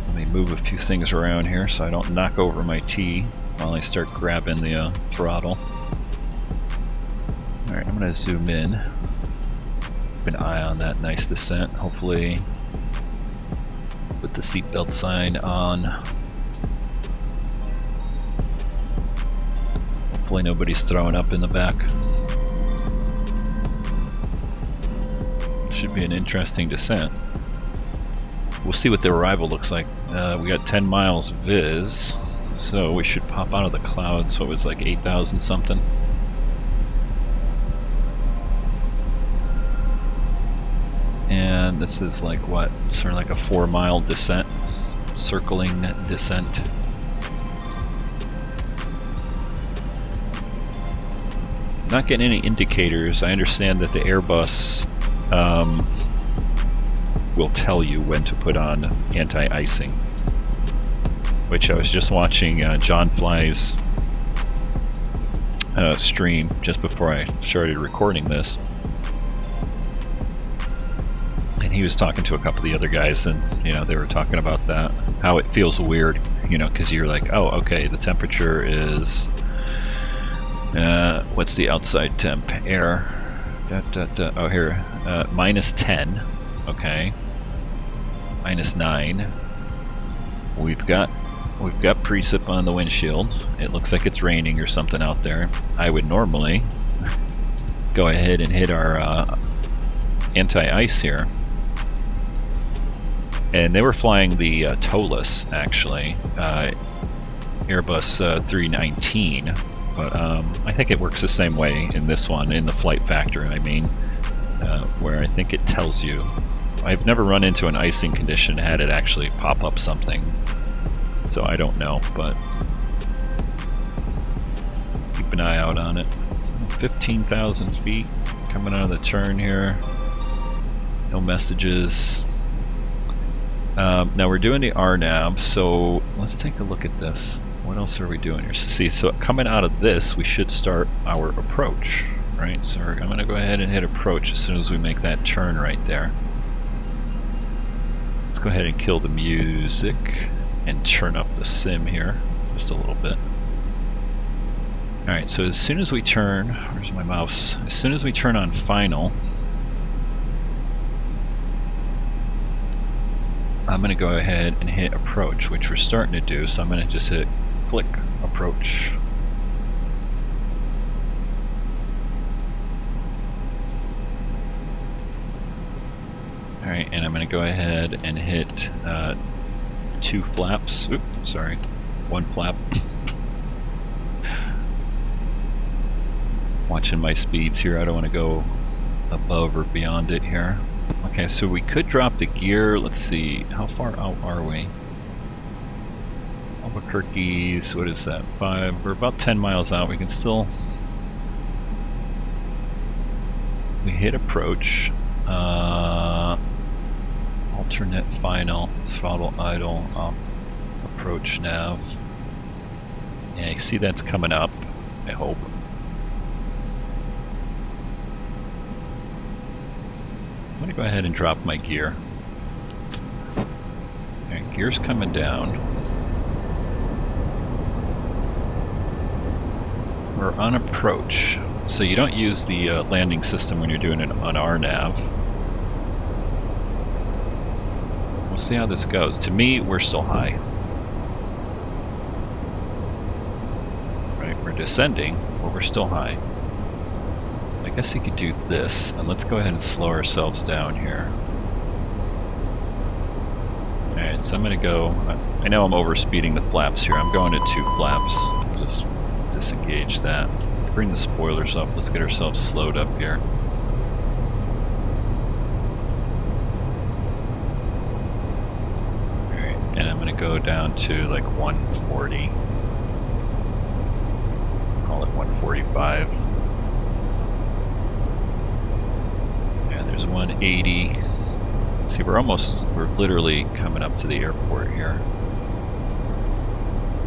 Speaker 1: Let me move a few things around here so I don't knock over my T while I start grabbing the throttle. Alright, I'm going to zoom in. Keep an eye on that nice descent. Hopefully, put the seatbelt sign on. Hopefully nobody's throwing up in the back. Should be an interesting descent. We'll see what the arrival looks like. We got 10 miles viz, so we should pop out of the clouds. So it was like 8,000 something. And this is like what? Sort of like a 4-mile descent, circling descent. Not getting any indicators. I understand that the Airbus will tell you when to put on anti-icing, which I was just watching John Fly's stream just before I started recording this, and he was talking to a couple of the other guys, and you know, they were talking about that, how it feels weird, you know, because you're like, oh, okay, the temperature is what's the outside temp? Air. Oh, here, -10. Okay, -9. We've got precip on the windshield. It looks like it's raining or something out there. I would normally go ahead and hit our anti-ice here. And they were flying the TOLUS, actually, Airbus 319. But I think it works the same way in this one, in the FlightFactor, I mean, where I think it tells you. I've never run into an icing condition and had it actually pop up something, so I don't know, but keep an eye out on it. So 15,000 feet, coming out of the turn here. No messages. Now we're doing the RNAV, so let's take a look at this. What else are we doing here? See, so coming out of this, we should start our approach, right? So I'm going to go ahead and hit approach as soon as we make that turn right there. Let's go ahead and kill the music and turn up the sim here just a little bit. Alright, so as soon as we turn, where's my mouse? As soon as we turn on final, I'm going to go ahead and hit approach, which we're starting to do, so I'm going to just hit click approach. Alright, and I'm going to go ahead and hit 2 flaps. Oops, sorry, 1 flap. Watching my speeds here, I don't want to go above or beyond it here. Okay, so we could drop the gear. Let's see, how far out are we? Albuquerque's, what is that, 5? We're about 10 miles out. We can still... We hit approach. Alternate final, throttle idle, approach nav. Yeah, you see that's coming up, I hope. I'm going to go ahead and drop my gear. Okay, gear's coming down. We're on approach. So you don't use the landing system when you're doing it on RNAV. We'll see how this goes. To me, we're still high. Right, we're descending, but we're still high. I guess you could do this, and let's go ahead and slow ourselves down here. Alright, so I'm going to go... I know I'm overspeeding the flaps here. I'm going to 2 flaps. Just disengage that. Bring the spoilers up. Let's get ourselves slowed up here. Alright, and I'm going to go down to like 140. Call it 145. And there's 180. See, we're literally coming up to the airport here.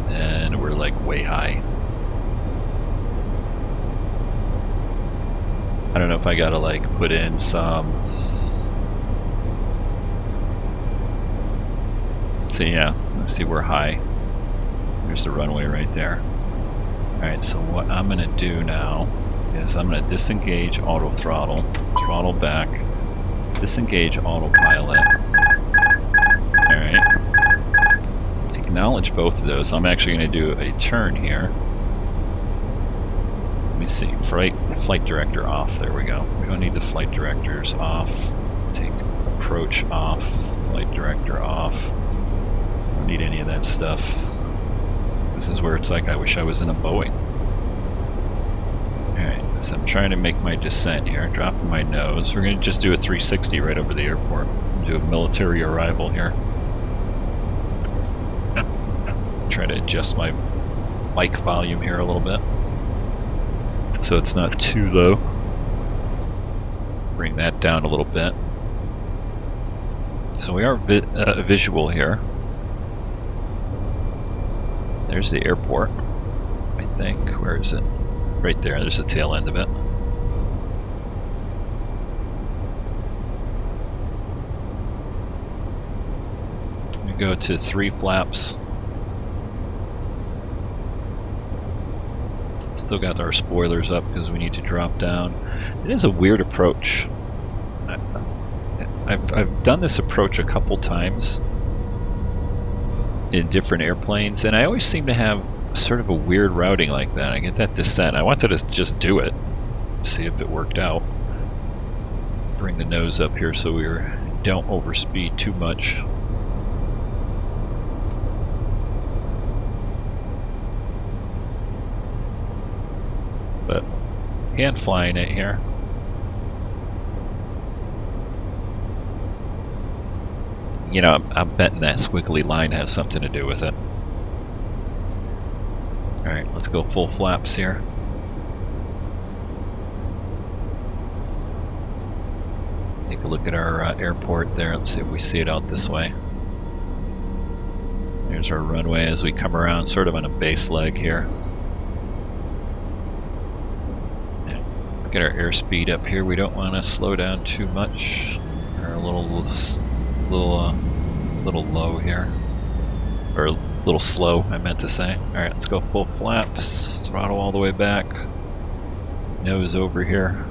Speaker 1: And we're like way high. I don't know if I gotta like put in some... So yeah, let's see, we're high. There's the runway right there. Alright, so what I'm gonna do now is I'm gonna disengage auto throttle, throttle back, disengage autopilot. Alright. Acknowledge both of those. I'm actually gonna do a turn here. Let me see, flight director off, there we go. We don't need the flight directors off. Take approach off, flight director off. Don't need any of that stuff. This is where it's like I wish I was in a Boeing. Alright, so I'm trying to make my descent here, dropping my nose. We're gonna just do a 360 right over the airport. Do a military arrival here. Try to adjust my mic volume here a little bit, so it's not too low. Bring that down a little bit. So we are visual here. There's the airport, I think. Where is it? Right there, there's the tail end of it. We go to 3 flaps. Still got our spoilers up because we need to drop down. It is a weird approach. I've done this approach a couple times in different airplanes, and I always seem to have sort of a weird routing like that. I get that descent. I wanted to just do it, see if it worked out. Bring the nose up here so we don't overspeed too much. But hand flying it here. You know, I'm betting that squiggly line has something to do with it. Alright, let's go full flaps here. Take a look at our airport there. Let's see if we see it out this way. There's our runway as we come around, sort of on a base leg here. Look at our airspeed up here. We don't want to slow down too much. Or a little A little low here. Or a little slow, I meant to say. Alright, let's go full flaps. Throttle all the way back. Nose over here.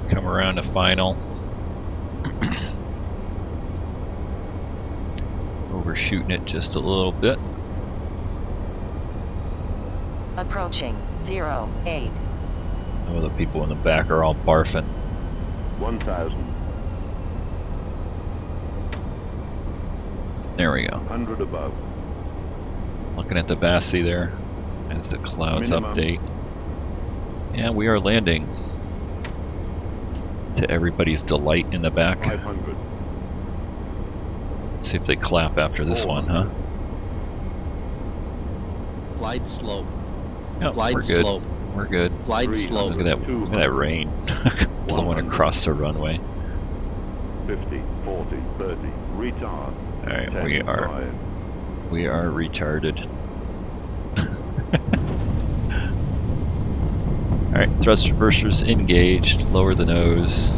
Speaker 1: Come around to final. Overshooting it just a little bit.
Speaker 4: Approaching 08.
Speaker 1: Oh, the people in the back are all barfing.
Speaker 5: 1,000.
Speaker 1: There we go.
Speaker 5: 100 above.
Speaker 1: Looking at the VASI there as the clouds
Speaker 5: Minimum.
Speaker 1: update. And we are landing. To everybody's delight in the back.
Speaker 5: 500.
Speaker 1: Let's see if they clap after this one, huh?
Speaker 6: Glide slope.
Speaker 1: Yep,
Speaker 6: Glide
Speaker 1: we're good.
Speaker 6: slope.
Speaker 1: We're good.
Speaker 6: Glide
Speaker 5: 300.
Speaker 6: slope.
Speaker 1: Look at that rain blowing
Speaker 5: 100.
Speaker 1: across the runway.
Speaker 5: 50, 40, 30. Retard.
Speaker 1: Alright,
Speaker 5: 10,
Speaker 1: we are retarded. Alright, thrust reversers engaged, lower the nose.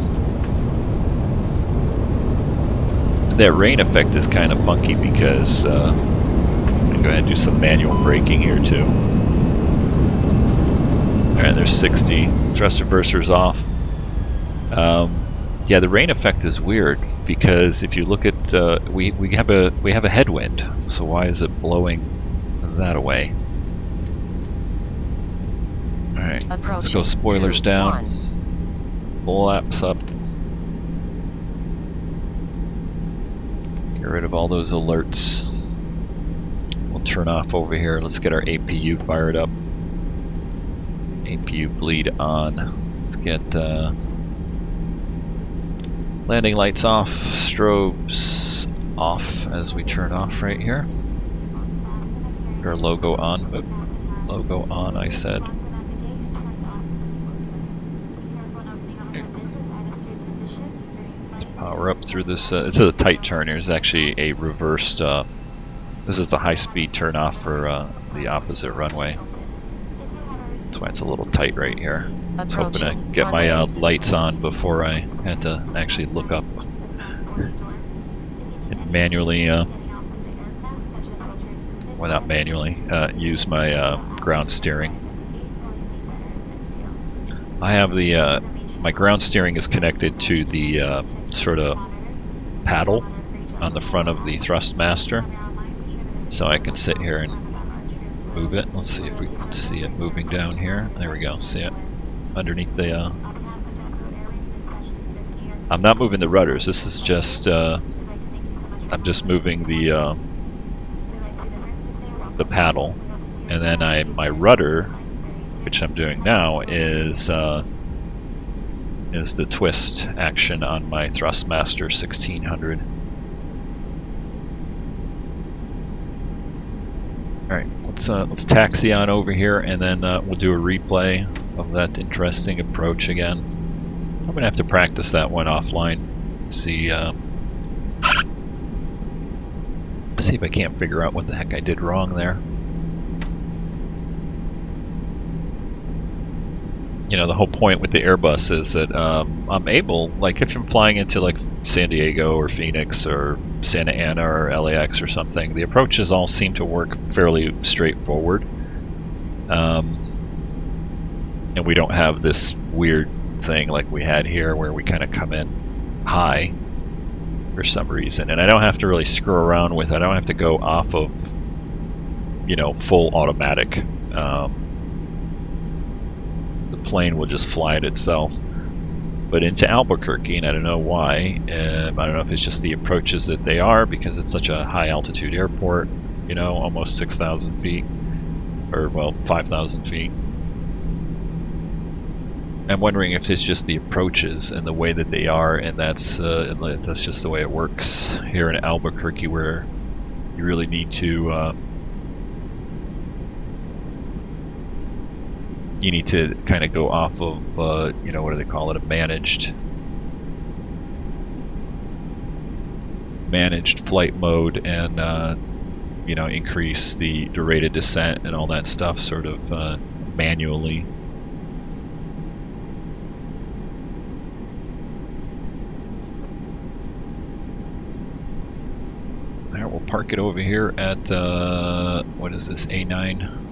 Speaker 1: That rain effect is kind of funky because I'm going to go ahead and do some manual braking here too. Alright, there's 60. Thrust reversers off. Yeah, the rain effect is weird because if you look at we have a headwind, so why is it blowing that away? All right, let's go spoilers down. Full laps up. Get rid of all those alerts. We'll turn off over here. Let's get our APU fired up. APU bleed on. Let's get landing lights off, strobes off as we turn off right here. Our logo on. Oop, logo on, I said. Let's power up through this. It's a tight turn. There's actually a reversed. This is the high-speed turn off for the opposite runway. That's why it's a little tight right here. I was hoping to get my lights on before I had to actually look up and manually, well, not manually, use my ground steering. I have the, my ground steering is connected to the sort of paddle on the front of the Thrustmaster, so I can sit here and move it. Let's see if we can see it moving down here. There we go, see it? Underneath the I'm not moving the rudders. This is just I'm just moving the paddle, and then my rudder, which I'm doing now, is the twist action on my Thrustmaster 1600. All right, let's taxi on over here, and then we'll do a replay of that interesting approach again. I'm gonna have to practice that one offline. See if I can't figure out what the heck I did wrong there. You know, the whole point with the Airbus is that I'm able, like if I'm flying into like San Diego or Phoenix or Santa Ana or LAX or something, the approaches all seem to work fairly straightforward. And we don't have this weird thing like we had here where we kind of come in high for some reason. And I don't have to really screw around with it. I don't have to go off of, you know, full automatic. The plane will just fly it itself. But into Albuquerque, and I don't know why, I don't know if it's just the approaches that they are because it's such a high altitude airport, you know, almost 6,000 feet, or well, 5,000 feet. I'm wondering if it's just the approaches and the way that they are, and that's just the way it works here in Albuquerque, where you really need to kind of go off of you know, what do they call it, a managed flight mode, and you know, increase the rate of descent and all that stuff sort of manually. Alright, we'll park it over here at what is this, A9?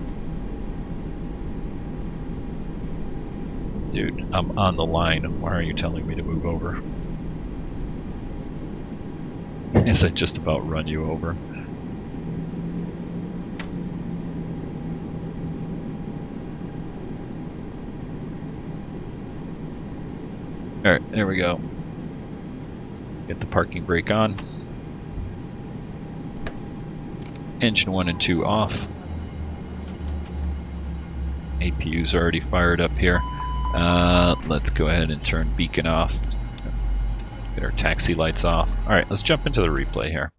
Speaker 1: Dude, I'm on the line. Why are you telling me to move over? Yes, I just about run you over. Alright, there we go. Get the parking brake on. Engine 1 and 2 off. APU's already fired up here. Let's go ahead and turn beacon off. Get our taxi lights off. Alright, let's jump into the replay here.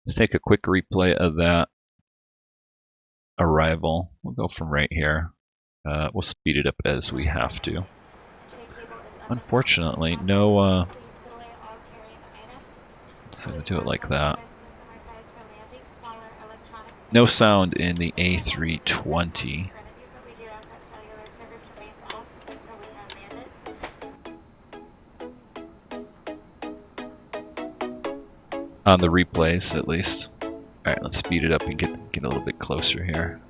Speaker 1: Let's take a quick replay of that arrival. We'll go from right here. We'll speed it up as we have to. Unfortunately, no... so we'll do it like that. No sound in the A320. On the replays, at least. Alright, let's speed it up and get a little bit closer here.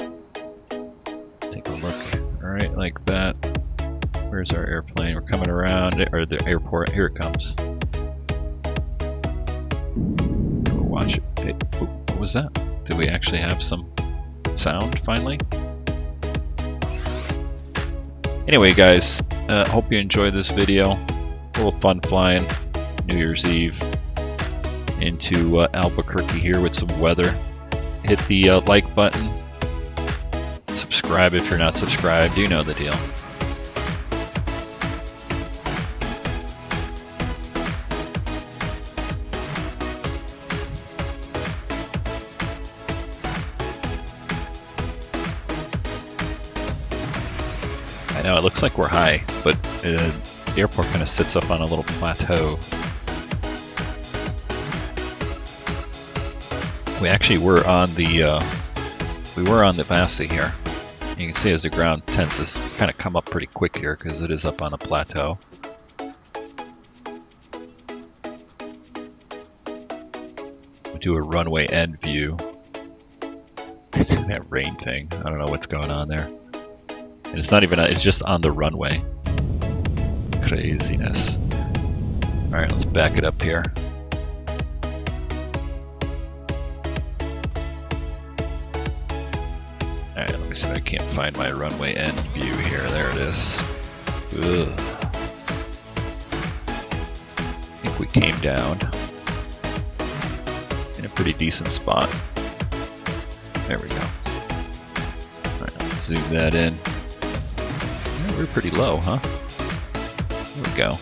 Speaker 1: Take a look. Alright, like that. Where's our airplane? We're coming around, or the airport. Here it comes. We'll watch it. Hey, oh, what was that? Did we actually have some sound finally? Anyway, guys, hope you enjoyed this video. A little fun flying New Year's Eve into Albuquerque here with some weather. Hit the like button. Subscribe if you're not subscribed. You know the deal. I know it looks like we're high, but the airport kind of sits up on a little plateau. We actually were on the Massa here. You can see as the ground tends to kind of come up pretty quick here because it is up on a plateau. We'll do a runway end view. That rain thing. I don't know what's going on there. And it's not even, it's just on the runway. Craziness. Alright, let's back it up here. Alright, let me see if I can't find my runway end view here. There it is. Ugh. I think we came down in a pretty decent spot. There we go. Alright, let's zoom that in. Yeah, we're pretty low, huh? There we go.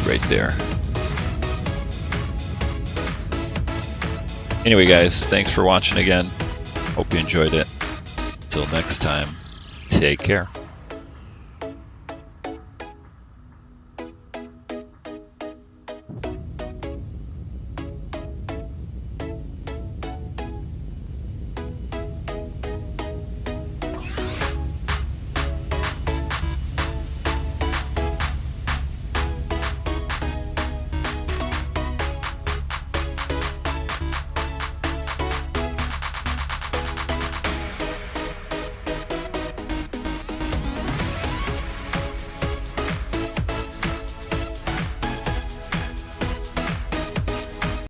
Speaker 1: Right there. Anyway, guys, thanks for watching again. Hope you enjoyed it. Until next time, take care.